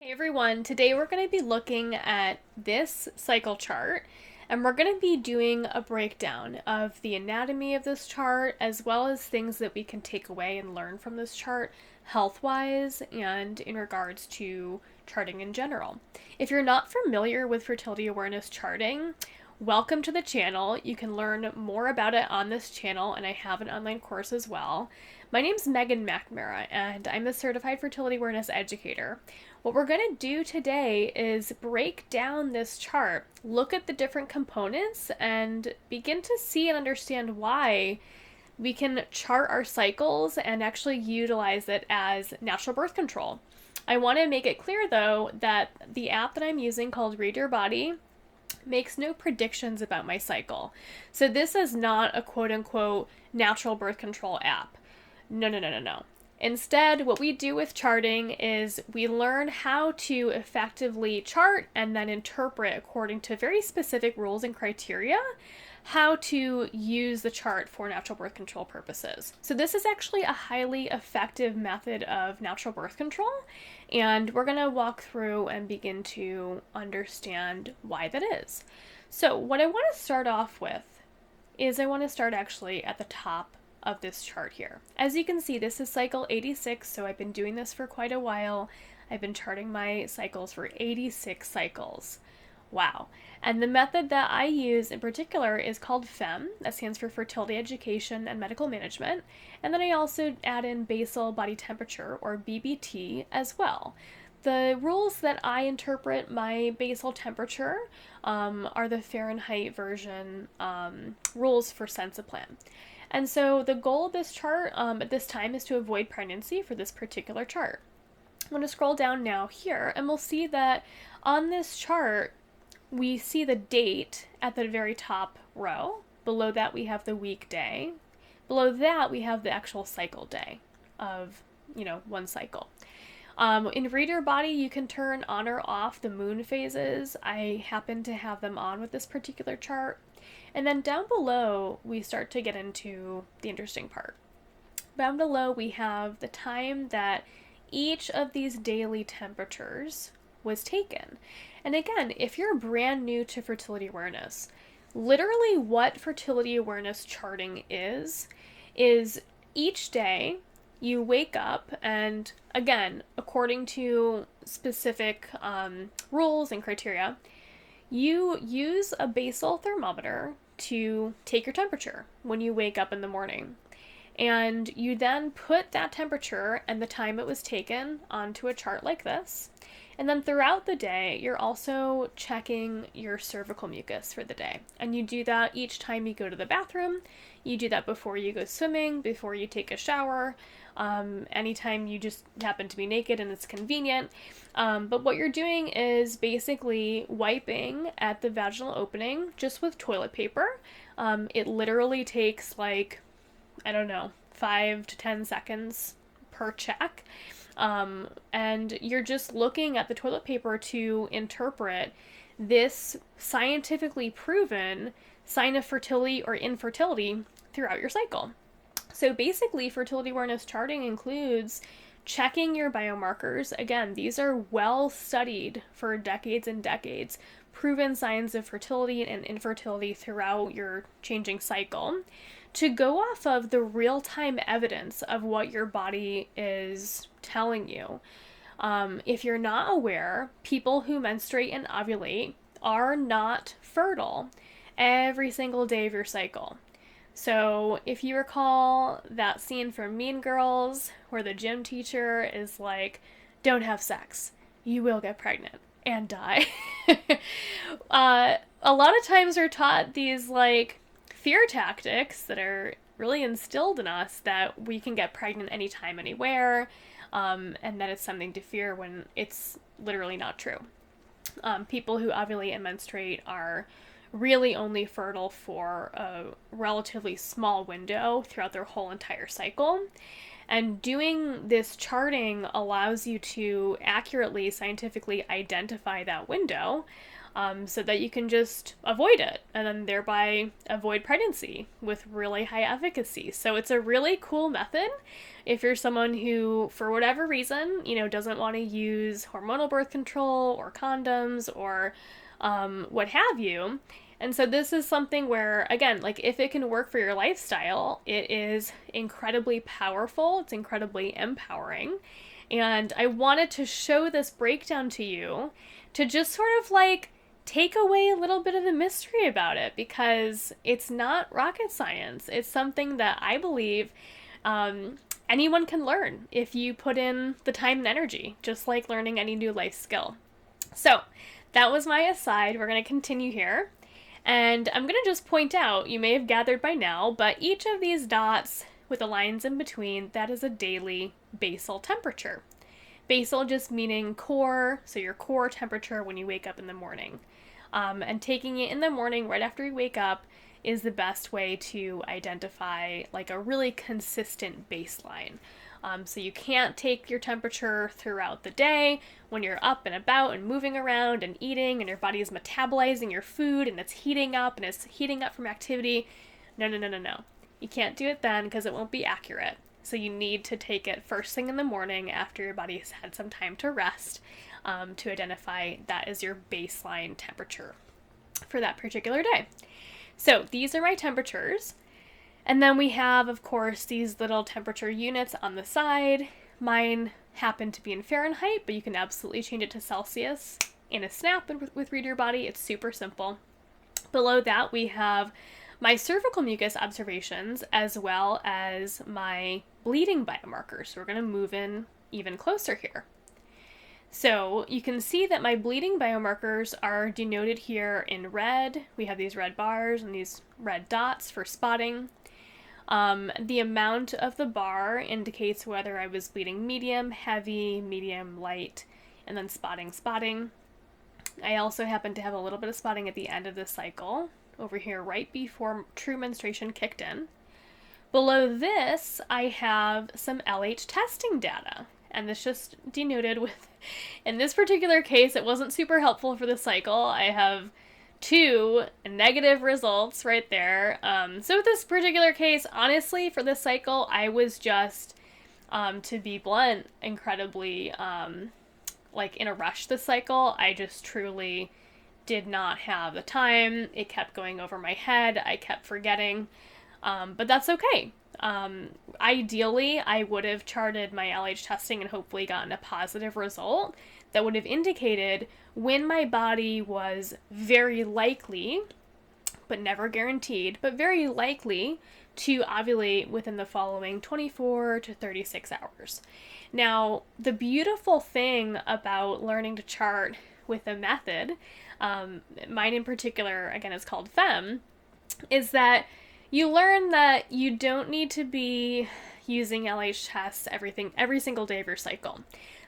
Hey everyone, today we're going to be looking at this cycle chart and we're going to be doing a breakdown of the anatomy of this chart as well as things that we can take away and learn from this chart health-wise and in regards to charting in general. If you're not familiar with fertility awareness charting, welcome to the channel. You can learn more about it on this channel and I have an online course as well. My name's Megan McNamara and I'm a certified fertility awareness educator. What we're going to do today is break down this chart, look at the different components, and begin to see and understand why we can chart our cycles and actually utilize it as natural birth control. I want to make it clear though that the app that I'm using called Read Your Body makes no predictions about my cycle. So this is not a quote unquote natural birth control app. No. Instead, what we do with charting is we learn how to effectively chart and then interpret according to very specific rules and criteria how to use the chart for natural birth control purposes. So this is actually a highly effective method of natural birth control, and we're going to walk through and begin to understand why that is. So what I want to start off with is I want to start actually at the top of this chart here. As you can see, this is cycle 86, so I've been doing this for quite a while. I've been charting my cycles for 86 cycles. Wow. And the method that I use in particular is called FEM, that stands for Fertility Education and Medical Management. And then I also add in basal body temperature, or BBT, as well. The rules that I interpret my basal temperature are the Fahrenheit version rules for Sensiplan. And so the goal of this chart at this time is to avoid pregnancy for this particular chart. I'm going to scroll down now here and we'll see that on this chart we see the date at the very top row. Below that we have the weekday. Below that we have the actual cycle day of, one cycle. In Read Your Body, you can turn on or off the moon phases. I happen to have them on with this particular chart. And then down below, we start to get into the interesting part. Down below, we have the time that each of these daily temperatures was taken. And again, if you're brand new to fertility awareness, literally what fertility awareness charting is each day you wake up and, again, according to specific rules and criteria, you use a basal thermometer to take your temperature when you wake up in the morning. And you then put that temperature and the time it was taken onto a chart like this. And then throughout the day, you're also checking your cervical mucus for the day. And you do that each time you go to the bathroom. You do that before you go swimming, before you take a shower, anytime you just happen to be naked and it's convenient. But what you're doing is basically wiping at the vaginal opening just with toilet paper. It literally takes 5 to 10 seconds per check. And you're just looking at the toilet paper to interpret this scientifically proven sign of fertility or infertility throughout your cycle. So basically, fertility awareness charting includes checking your biomarkers. Again, these are well studied for decades and decades, proven signs of fertility and infertility throughout your changing cycle, to go off of the real-time evidence of what your body is telling you. If you're not aware, people who menstruate and ovulate are not fertile every single day of your cycle. So if you recall that scene from Mean Girls where the gym teacher is like, don't have sex, you will get pregnant and die. A lot of times we're taught these fear tactics that are really instilled in us that we can get pregnant anytime, anywhere, and that it's something to fear when it's literally not true. People who ovulate and menstruate are really only fertile for a relatively small window throughout their whole entire cycle. And doing this charting allows you to accurately, scientifically identify that window, so that you can just avoid it and then thereby avoid pregnancy with really high efficacy. So it's a really cool method if you're someone who, for whatever reason, doesn't want to use hormonal birth control or condoms or what have you. And so this is something where, again, like if it can work for your lifestyle, it is incredibly powerful. It's incredibly empowering. And I wanted to show this breakdown to you to just sort of like take away a little bit of the mystery about it, because it's not rocket science. It's something that I believe anyone can learn if you put in the time and energy, just like learning any new life skill. So that was my aside. We're going to continue here. And I'm going to just point out, you may have gathered by now, but each of these dots with the lines in between, that is a daily basal temperature. Basal just meaning core, so your core temperature when you wake up in the morning. And taking it in the morning right after you wake up is the best way to identify like a really consistent baseline. So you can't take your temperature throughout the day when you're up and about and moving around and eating and your body is metabolizing your food and it's heating up and it's heating up from activity. No. You can't do it then because it won't be accurate. So you need to take it first thing in the morning after your body has had some time to rest, to identify that is your baseline temperature for that particular day. So these are my temperatures. And then we have, of course, these little temperature units on the side. Mine happen to be in Fahrenheit, but you can absolutely change it to Celsius in a snap with Read Your Body. It's super simple. Below that, we have my cervical mucus observations as well as my bleeding biomarkers. So we're going to move in even closer here. So you can see that my bleeding biomarkers are denoted here in red. We have these red bars and these red dots for spotting. The amount of the bar indicates whether I was bleeding medium, heavy, medium, light, and then spotting. I also happen to have a little bit of spotting at the end of the cycle, over here right before true menstruation kicked in. Below this, I have some LH testing data, and this just denoted with, in this particular case, it wasn't super helpful for the cycle. I have 2 negative results right there. So with this particular case, honestly, for this cycle, I was just, to be blunt, incredibly, like in a rush this cycle. I just truly did not have the time. It kept going over my head. I kept forgetting, but that's okay. Ideally, I would have charted my LH testing and hopefully gotten a positive result that would have indicated when my body was very likely, but never guaranteed, but very likely to ovulate within the following 24 to 36 hours. Now, the beautiful thing about learning to chart with a method, mine in particular, again, is called FEM, is that you learn that you don't need to be using LH tests every single day of your cycle.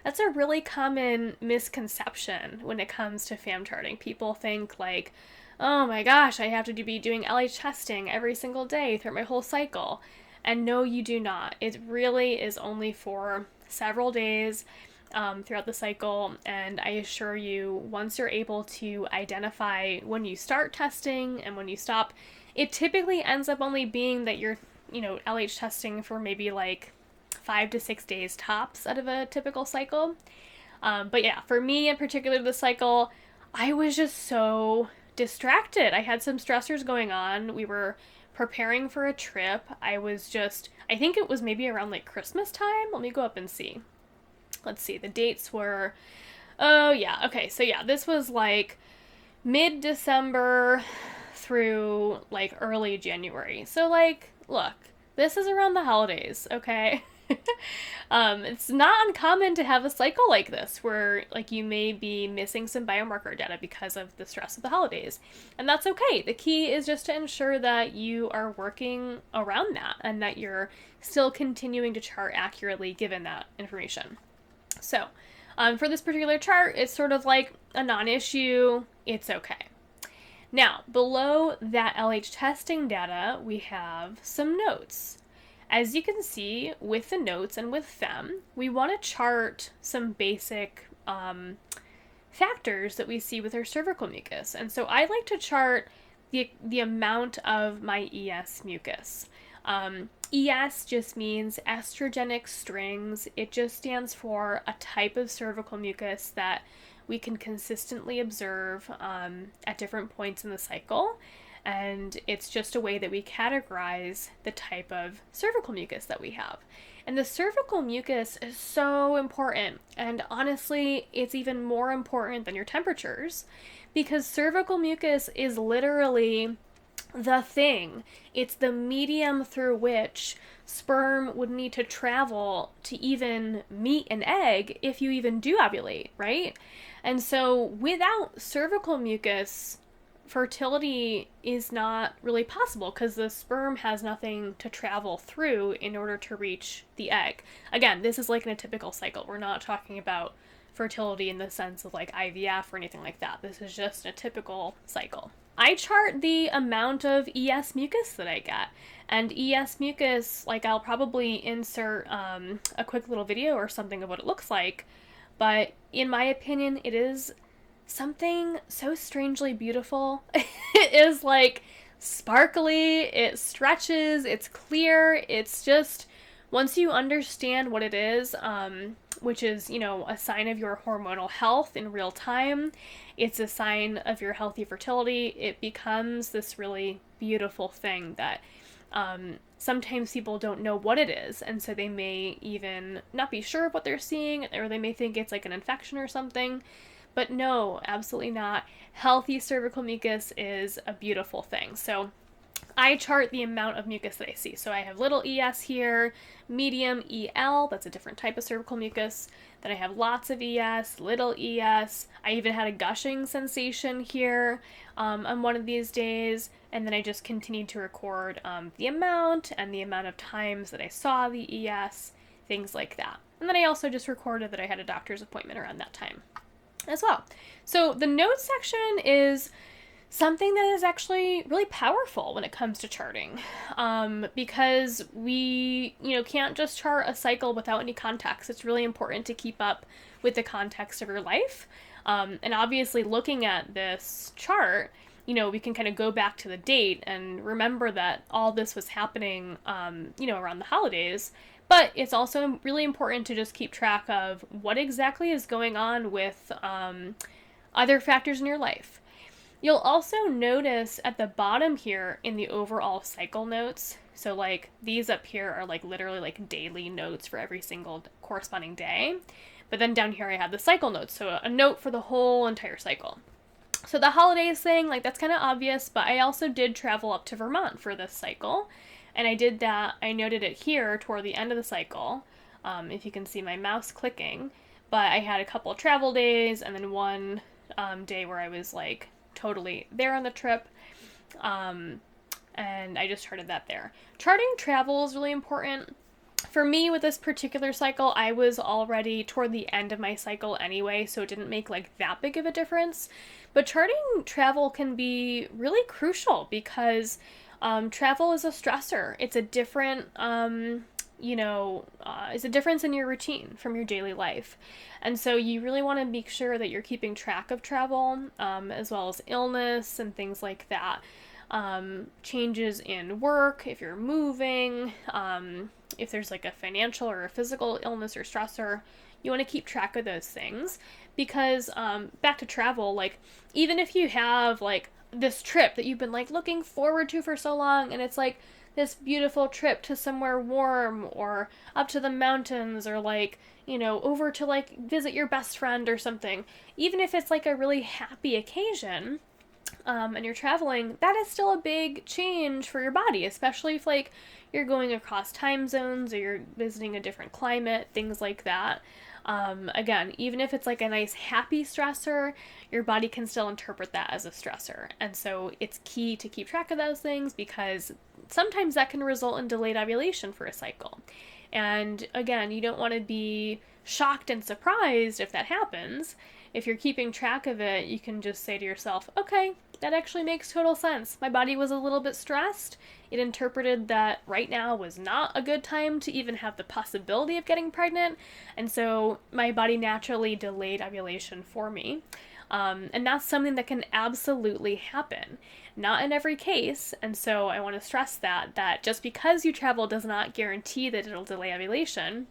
That's a really common misconception when it comes to FAM charting. People think like, oh my gosh, I have to be doing LH testing every single day throughout my whole cycle. And no, you do not. It really is only for several days throughout the cycle. And I assure you, once you're able to identify when you start testing and when you stop, it typically ends up only being that you're, LH testing for maybe like 5 to 6 days tops out of a typical cycle. But yeah, for me in particular, this cycle, I was just so distracted. I had some stressors going on. We were preparing for a trip. I think it was maybe around like Christmas time. Let me go up and see. Let's see. The dates were, this was like mid-December through like early January. So like, look, this is around the holidays, okay? It's not uncommon to have a cycle like this where like you may be missing some biomarker data because of the stress of the holidays. And that's okay. The key is just to ensure that you are working around that and that you're still continuing to chart accurately given that information. So for this particular chart, it's sort of like a non-issue. It's okay. Now, below that LH testing data, we have some notes. as you can see with the notes and with FEM, we want to chart some basic factors that we see with our cervical mucus. And so I like to chart the amount of my ES mucus. ES just means estrogenic strings. It just stands for a type of cervical mucus that we can consistently observe at different points in the cycle. And it's just a way that we categorize the type of cervical mucus that we have. And the cervical mucus is so important. And honestly, it's even more important than your temperatures, because cervical mucus is literally the thing. It's the medium through which sperm would need to travel to even meet an egg if you even do ovulate, right? And so without cervical mucus, fertility is not really possible because the sperm has nothing to travel through in order to reach the egg. Again, this is like in a typical cycle. We're not talking about fertility in the sense of like IVF or anything like that. This is just a typical cycle. I chart the amount of ES mucus that I get. And ES mucus, like I'll probably insert a quick little video or something of what it looks like. But in my opinion, it is something so strangely beautiful. It is like sparkly, it stretches, it's clear. It's just, once you understand what it is, which is, you know, a sign of your hormonal health in real time, it's a sign of your healthy fertility, it becomes this really beautiful thing that sometimes people don't know what it is, and so they may even not be sure of what they're seeing, or they may think it's like an infection or something. But no, absolutely not. Healthy cervical mucus is a beautiful thing. So I chart the amount of mucus that I see. So I have little ES here, medium EL, that's a different type of cervical mucus. Then I have lots of ES, little ES. I even had a gushing sensation here on one of these days. And then I just continued to record the amount and the amount of times that I saw the ES, things like that. And then I also just recorded that I had a doctor's appointment around that time as well. So the notes section is something that is actually really powerful when it comes to charting, because we, can't just chart a cycle without any context. It's really important to keep up with the context of your life. And obviously looking at this chart, we can kind of go back to the date and remember that all this was happening, around the holidays. But it's also really important to just keep track of what exactly is going on with other factors in your life. You'll also notice at the bottom here in the overall cycle notes, so like these up here are like literally like daily notes for every single corresponding day. But then down here I have the cycle notes, so a note for the whole entire cycle. So the holidays thing, like that's kind of obvious, but I also did travel up to Vermont for this cycle. And I did that, I noted it here toward the end of the cycle, if you can see my mouse clicking. But I had a couple of travel days and then one day where I was like totally there on the trip. And I just charted that there. Charting travel is really important. For me, with this particular cycle, I was already toward the end of my cycle anyway, so it didn't make like that big of a difference. But charting travel can be really crucial because travel is a stressor. It's a different, it's a difference in your routine from your daily life. And so you really want to make sure that you're keeping track of travel, as well as illness and things like that. Changes in work, if you're moving, if there's like a financial or a physical illness or stressor, you want to keep track of those things because, back to travel, like even if you have like this trip that you've been like looking forward to for so long and it's like this beautiful trip to somewhere warm or up to the mountains or like, over to like visit your best friend or something, even if it's like a really happy occasion, and you're traveling, that is still a big change for your body, especially if like you're going across time zones or you're visiting a different climate, things like that. Again, even if it's like a nice happy stressor, your body can still interpret that as a stressor. And so it's key to keep track of those things because sometimes that can result in delayed ovulation for a cycle. And again, you don't want to be shocked and surprised if that happens. if you're keeping track of it, you can just say to yourself, okay, that actually makes total sense. My body was a little bit stressed. It interpreted that right now was not a good time to even have the possibility of getting pregnant, and so my body naturally delayed ovulation for me. And that's something that can absolutely happen. Not in every case, and so I want to stress that just because you travel does not guarantee that it'll delay ovulation,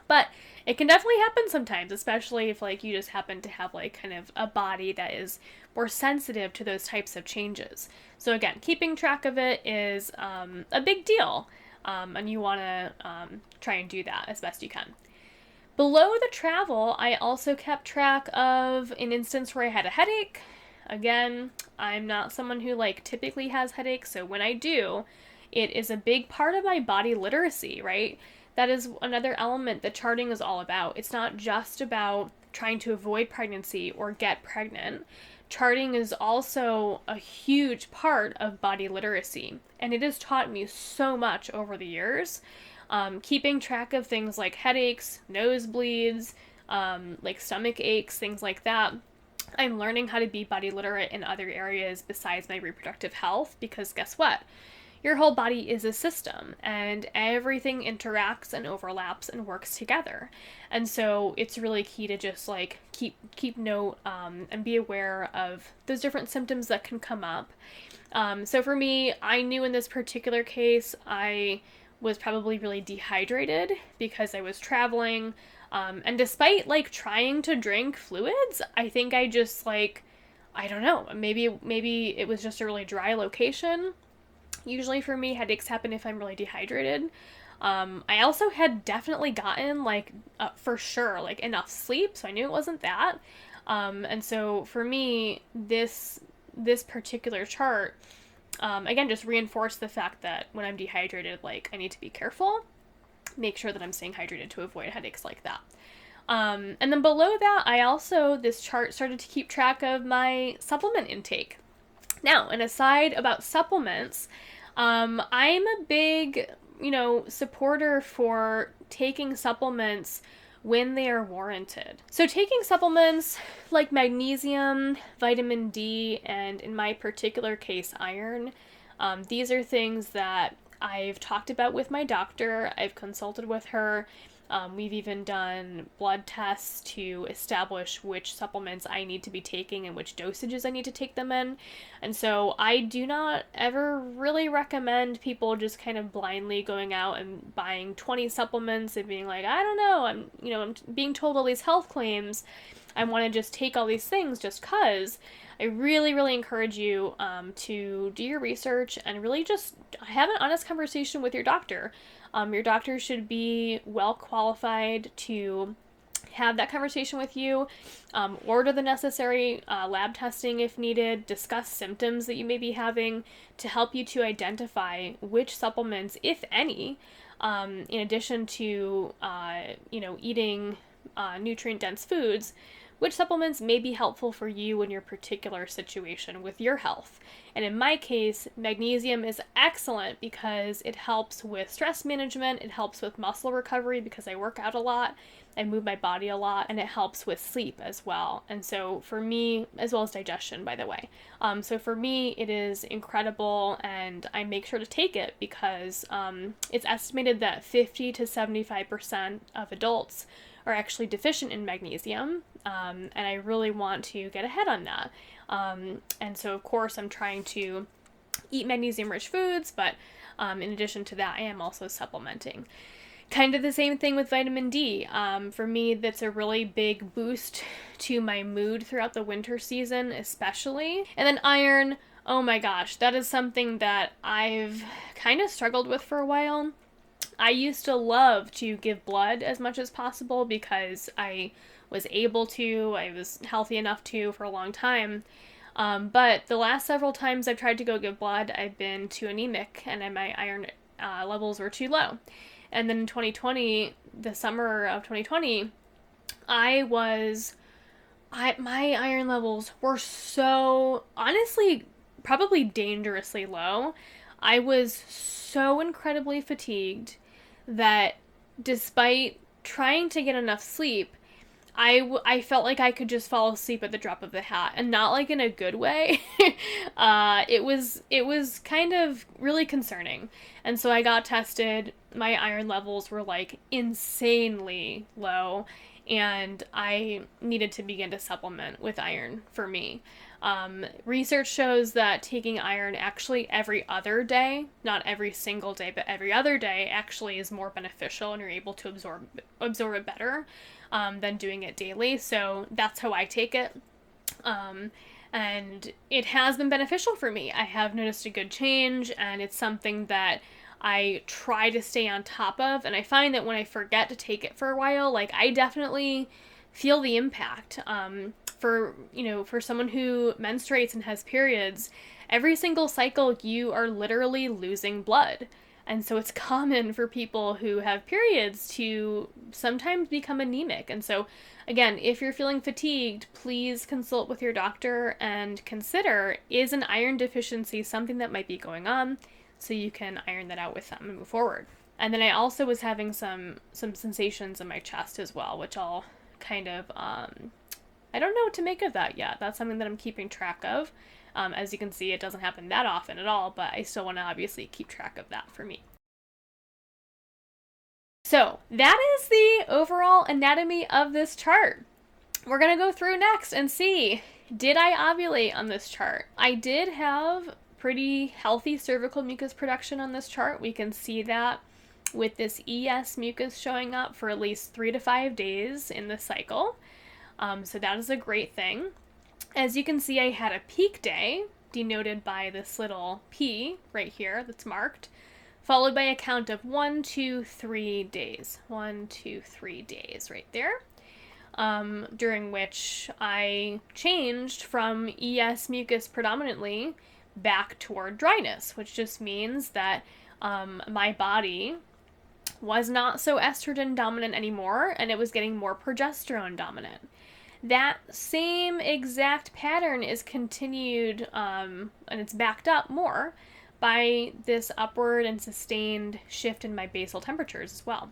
but it can definitely happen sometimes, especially if like you just happen to have like kind of a body that is more sensitive to those types of changes. So again, keeping track of it is a big deal, and you want to try and do that as best you can. Below the travel, I also kept track of an instance where I had a headache. Again, I'm not someone who like typically has headaches, so when I do, it is a big part of my body literacy, right? That is another element that charting is all about. It's not just about trying to avoid pregnancy or get pregnant. Charting is also a huge part of body literacy, and it has taught me so much over the years. Keeping track of things like headaches, nosebleeds, like stomach aches, things like that. I'm learning how to be body literate in other areas besides my reproductive health, because guess what? Your whole body is a system, and everything interacts and overlaps and works together. And so it's really key to just like keep note and be aware of those different symptoms that can come up. So for me, I knew in this particular case I was probably really dehydrated because I was traveling. And despite like trying to drink fluids, I think I just like, I don't know, maybe it was just a really dry location. Usually for me, headaches happen if I'm really dehydrated. I also had definitely gotten like, for sure, like enough sleep, so I knew it wasn't that. And so for me, this particular chart, again, just reinforced the fact that when I'm dehydrated, like I need to be careful, make sure that I'm staying hydrated to avoid headaches like that. And then below that, this chart started to keep track of my supplement intake. Now, an aside about supplements, I'm a big, supporter for taking supplements when they are warranted. So taking supplements like magnesium, vitamin D, and in my particular case, iron, these are things that I've talked about with my doctor. I've consulted with her. We've even done blood tests to establish which supplements I need to be taking and which dosages I need to take them in. And so I do not ever really recommend people just kind of blindly going out and buying 20 supplements and being like, I don't know, I'm being told all these health claims. I want to just take all these things just because. I really, really encourage you to do your research and really just have an honest conversation with your doctor. Your doctor should be well qualified to have that conversation with you, order the necessary lab testing if needed, discuss symptoms that you may be having to help you to identify which supplements, if any, in addition to, eating nutrient-dense foods, which supplements may be helpful for you in your particular situation with your health. And in my case, magnesium is excellent because it helps with stress management, it helps with muscle recovery because I work out a lot, I move my body a lot, and it helps with sleep as well. And so for me, as well as digestion, by the way. So for me, it is incredible, and I make sure to take it because it's estimated that 50 to 75% of adults are actually deficient in magnesium, and I really want to get ahead on that. And so, of course, I'm trying to eat magnesium-rich foods, but in addition to that, I am also supplementing. Kind of the same thing with vitamin D. For me, that's a really big boost to my mood throughout the winter season, especially. And then iron, oh my gosh, that is something that I've kind of struggled with for a while. I used to love to give blood as much as possible because I was able to, I was healthy enough to for a long time. But the last several times I've tried to go give blood, I've been too anemic and my iron levels were too low. And then in 2020, the summer of 2020, my iron levels were so, honestly, probably dangerously low. I was so incredibly fatigued that despite trying to get enough sleep, I felt like I could just fall asleep at the drop of the hat, and not like in a good way. It was kind of really concerning, and so I got tested. My iron levels were like insanely low, and I needed to begin to supplement with iron for me. Research shows that taking iron actually every other day, not every single day, but every other day, actually is more beneficial, and you're able to absorb it better than doing it daily. So that's how I take it. And it has been beneficial for me. I have noticed a good change, and it's something that I try to stay on top of. And I find that when I forget to take it for a while, like, I definitely feel the impact. For someone who menstruates and has periods, every single cycle you are literally losing blood. And so it's common for people who have periods to sometimes become anemic. And so, again, if you're feeling fatigued, please consult with your doctor and consider, is an iron deficiency something that might be going on, so you can iron that out with them and move forward. And then I also was having some sensations in my chest as well, which I'll kind of, I don't know what to make of that yet. That's something that I'm keeping track of. As you can see, it doesn't happen that often at all, but I still want to obviously keep track of that for me. So that is the overall anatomy of this chart. We're going to go through next and see, did I ovulate on this chart? I did have pretty healthy cervical mucus production on this chart. We can see that with this ES mucus showing up for at least 3 to 5 days in the cycle. So that is a great thing. As you can see, I had a peak day, denoted by this little P right here that's marked, followed by a count of 1, 2, 3 days. 1, 2, 3 days right there, during which I changed from ES mucus predominantly back toward dryness, which just means that my body was not so estrogen dominant anymore, and it was getting more progesterone dominant. That same exact pattern is continued, and it's backed up more by this upward and sustained shift in my basal temperatures as well.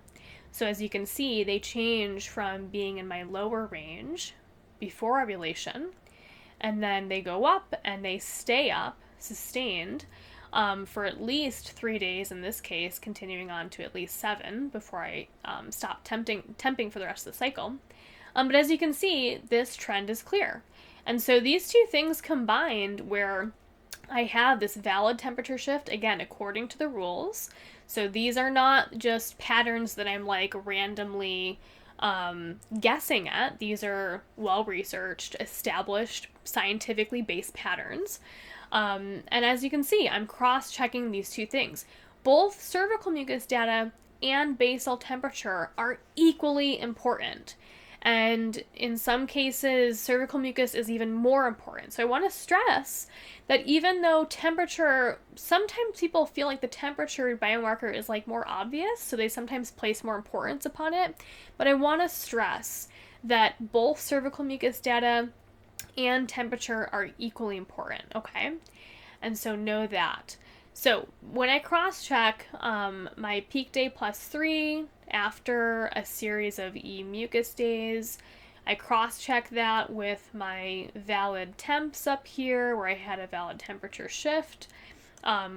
So as you can see, they change from being in my lower range before ovulation, and then they go up and they stay up, sustained, for at least 3 days in this case, continuing on to at least 7 before I stop temping for the rest of the cycle. But as you can see, this trend is clear. And so these two things combined, where I have this valid temperature shift, again, according to the rules. So these are not just patterns that I'm like randomly guessing at. These are well-researched, established, scientifically based patterns. And as you can see, I'm cross-checking these two things. Both cervical mucus data and basal temperature are equally important. And in some cases, cervical mucus is even more important. So I want to stress that even though temperature, sometimes people feel like the temperature biomarker is like more obvious, so they sometimes place more importance upon it. But I want to stress that both cervical mucus data and temperature are equally important, okay? And so know that. So when I cross-check my peak day +3 after a series of E-mucus days, I cross-check that with my valid temps up here, where I had a valid temperature shift,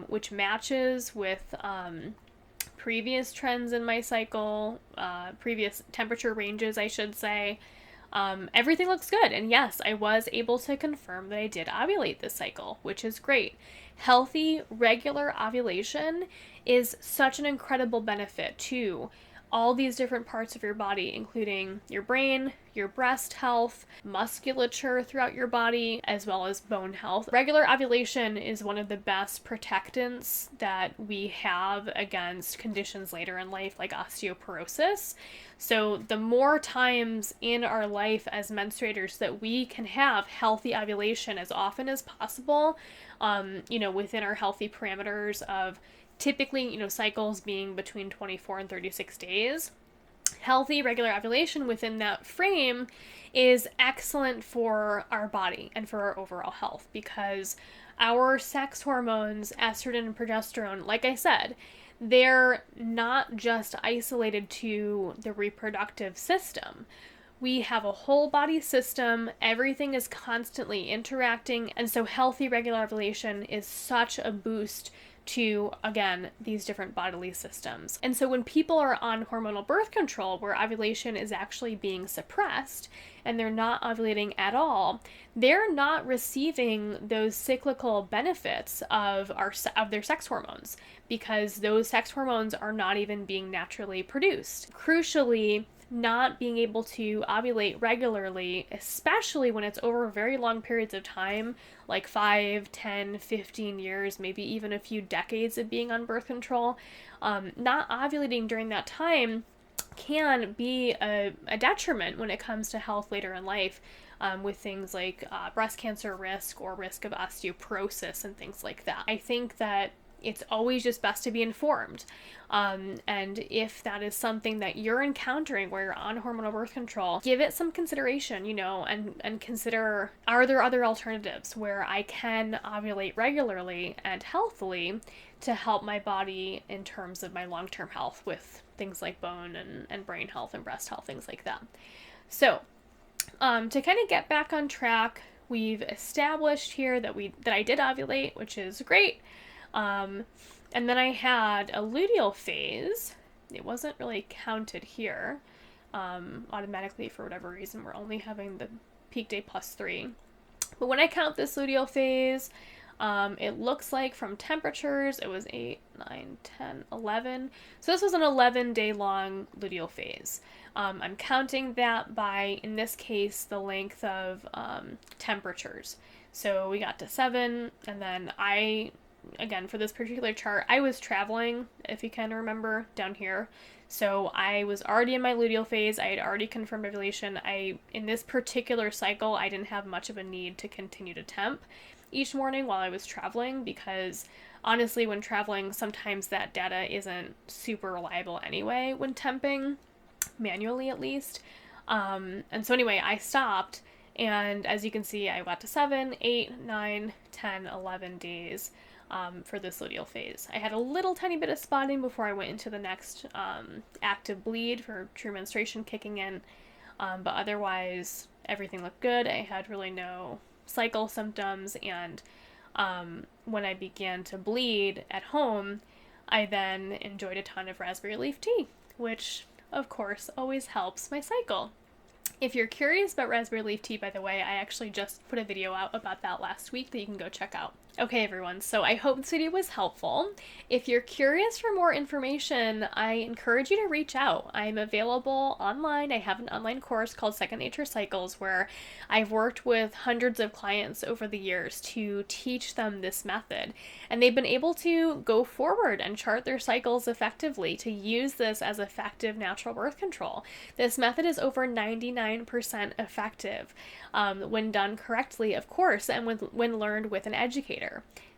which matches with previous trends in my cycle, previous temperature ranges, I should say. Everything looks good, and yes, I was able to confirm that I did ovulate this cycle, which is great. Healthy, regular ovulation is such an incredible benefit to all these different parts of your body, including your brain, your breast health, musculature throughout your body, as well as bone health. Regular ovulation is one of the best protectants that we have against conditions later in life like osteoporosis. So the more times in our life as menstruators that we can have healthy ovulation as often as possible, within our healthy parameters of typically, cycles being between 24 and 36 days. Healthy, regular ovulation within that frame is excellent for our body and for our overall health, because our sex hormones, estrogen and progesterone, like I said, they're not just isolated to the reproductive system. We have a whole body system, everything is constantly interacting, and so healthy regular ovulation is such a boost to, again, these different bodily systems. And so when people are on hormonal birth control, where ovulation is actually being suppressed and they're not ovulating at all, they're not receiving those cyclical benefits of their sex hormones, because those sex hormones are not even being naturally produced. Crucially, not being able to ovulate regularly, especially when it's over very long periods of time, like 5, 10, 15 years, maybe even a few decades of being on birth control, not ovulating during that time can be a detriment when it comes to health later in life, with things like breast cancer risk or risk of osteoporosis and things like that. I think that it's always just best to be informed. And if that is something that you're encountering where you're on hormonal birth control, give it some consideration, and consider, are there other alternatives where I can ovulate regularly and healthily to help my body in terms of my long-term health with things like bone and brain health and breast health, things like that. So, to kind of get back on track, we've established here that I did ovulate, which is great. And then I had a luteal phase. It wasn't really counted here. Automatically, for whatever reason, we're only having the peak day +3. But when I count this luteal phase, it looks like from temperatures, it was 8, 9, 10, 11. So this was an 11-day long luteal phase. I'm counting that by, in this case, the length of temperatures. So we got to 7, and then again, for this particular chart, I was traveling, if you kind of remember, down here. So I was already in my luteal phase. I had already confirmed ovulation. In this particular cycle, I didn't have much of a need to continue to temp each morning while I was traveling, because honestly, when traveling, sometimes that data isn't super reliable anyway when temping, manually at least. And so anyway, I stopped, and as you can see, I got to 7, 8, 9, 10, 11 days for this luteal phase. I had a little tiny bit of spotting before I went into the next active bleed for true menstruation kicking in, but otherwise everything looked good. I had really no cycle symptoms, and when I began to bleed at home, I then enjoyed a ton of raspberry leaf tea, which of course always helps my cycle. If you're curious about raspberry leaf tea, by the way, I actually just put a video out about that last week that you can go check out. Okay, everyone, so I hope this video was helpful. If you're curious for more information, I encourage you to reach out. I'm available online. I have an online course called Second Nature Cycles, where I've worked with hundreds of clients over the years to teach them this method. And they've been able to go forward and chart their cycles effectively, to use this as effective natural birth control. This method is over 99% effective when done correctly, of course, and when learned with an educator.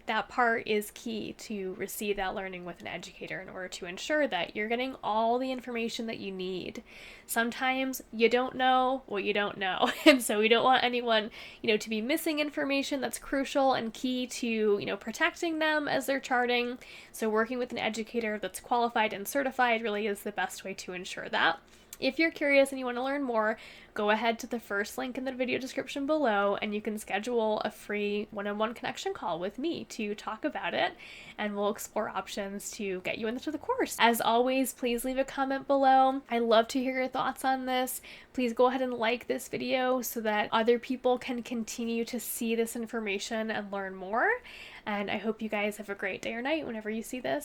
That part is key, to receive that learning with an educator in order to ensure that you're getting all the information that you need. Sometimes you don't know what you don't know, and so we don't want anyone, to be missing information that's crucial and key to, protecting them as they're charting. So working with an educator that's qualified and certified really is the best way to ensure that. If you're curious and you want to learn more, go ahead to the first link in the video description below, and you can schedule a free one-on-one connection call with me to talk about it, and we'll explore options to get you into the course. As always, please leave a comment below. I love to hear your thoughts on this. Please go ahead and like this video so that other people can continue to see this information and learn more. And I hope you guys have a great day or night whenever you see this.